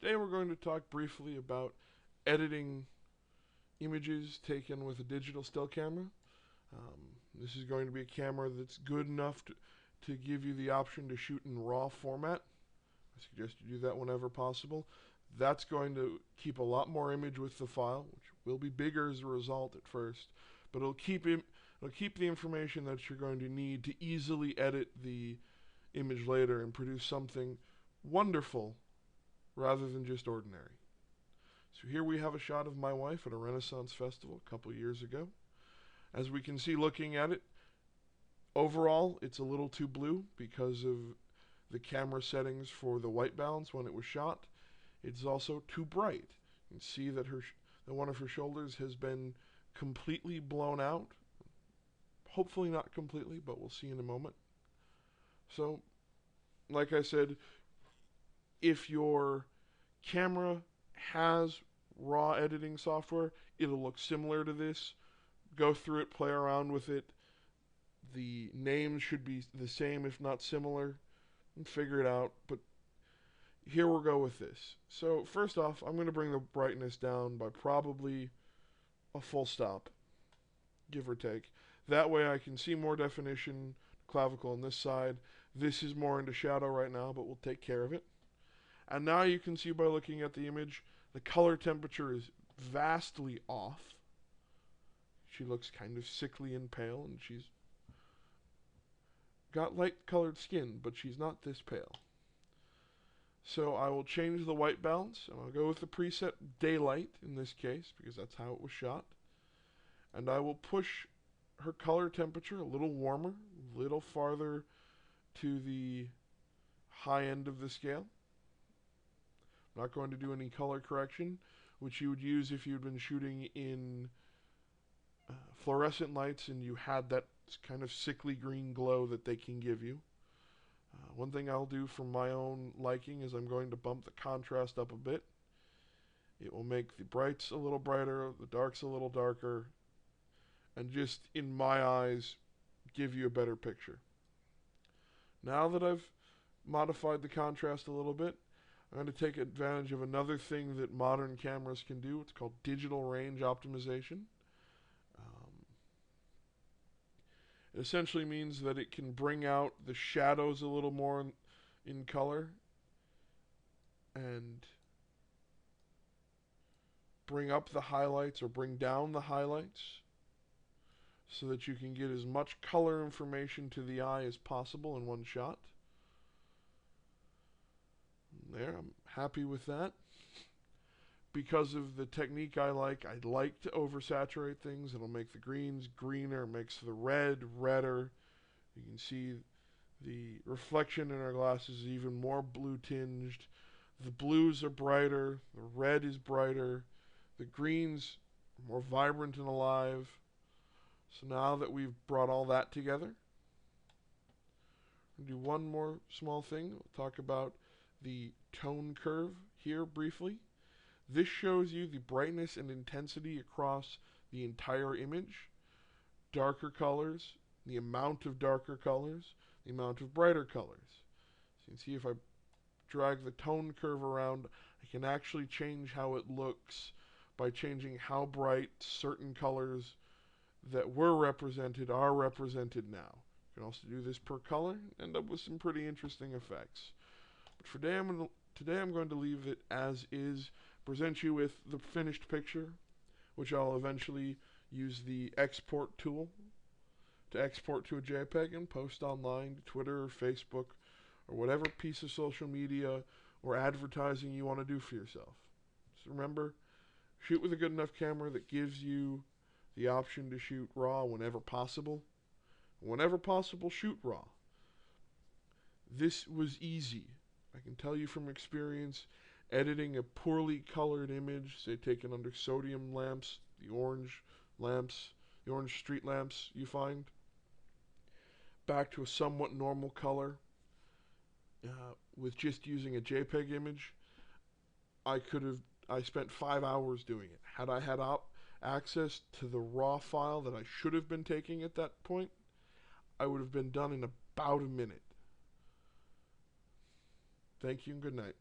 Today we're going to talk briefly about editing images taken with a digital still camera. This is going to be a camera that's good enough to give you the option to shoot in RAW format. I suggest you do that whenever possible. That's going to keep a lot more image with the file, which will be bigger as a result at first, but it'll keep the information that you're going to need to easily edit the image later and produce something wonderful rather than just ordinary. So here we have a shot of my wife at a Renaissance festival a couple years ago. As we can see looking at it, overall it's a little too blue because of the camera settings for the white balance when it was shot. It's also too bright. You can see that one of her shoulders has been completely blown out. Hopefully not completely, but we'll see in a moment. So, like I said, if your camera has RAW editing software, it'll look similar to this. Go through it, play around with it. The names should be the same, if not similar, and figure it out. But here we'll go with this. So first off, I'm going to bring the brightness down by probably a full stop, give or take. That way I can see more definition, clavicle on this side. This is more into shadow right now, but we'll take care of it. And now you can see by looking at the image, the color temperature is vastly off. She looks kind of sickly and pale, and she's got light colored skin, but she's not this pale. So I will change the white balance, and I'll go with the preset daylight in this case, because that's how it was shot. And I will push her color temperature a little warmer, a little farther to the high end of the scale. I'm not going to do any color correction, which you would use if you'd been shooting in fluorescent lights and you had that kind of sickly green glow that they can give you. One thing I'll do for my own liking is I'm going to bump the contrast up a bit. It will make the brights a little brighter, the darks a little darker, and just, in my eyes, give you a better picture. Now that I've modified the contrast a little bit, I'm going to take advantage of another thing that modern cameras can do. It's called digital range optimization. It essentially means that it can bring out the shadows a little more in color and bring up the highlights or bring down the highlights so that you can get as much color information to the eye as possible in one shot. There, I'm happy with that. Because of the technique I like to oversaturate things. It'll make the greens greener, it makes the red redder. You can see the reflection in our glasses is even more blue tinged. The blues are brighter, the red is brighter, the greens are more vibrant and alive. So now that we've brought all that together, we'll do one more small thing. We'll talk about the tone curve here briefly. This shows you the brightness and intensity across the entire image. Darker colors, the amount of darker colors, the amount of brighter colors. So you can see if I drag the tone curve around, I can actually change how it looks by changing how bright certain colors that were represented are represented now. You can also do this per color and end up with some pretty interesting effects. But for today I'm going to leave it as is, present you with the finished picture, which I'll eventually use the export tool to export to a JPEG and post online to Twitter or Facebook or whatever piece of social media or advertising you want to do for yourself. So remember, shoot with a good enough camera that gives you the option to shoot RAW whenever possible. Whenever possible, shoot RAW. This was easy. I can tell you from experience, editing a poorly colored image, say taken under sodium lamps, the orange street lamps you find, back to a somewhat normal color with just using a JPEG image, I spent 5 hours doing it. Had I had access to the RAW file that I should have been taking at that point, I would have been done in about a minute. Thank you and good night.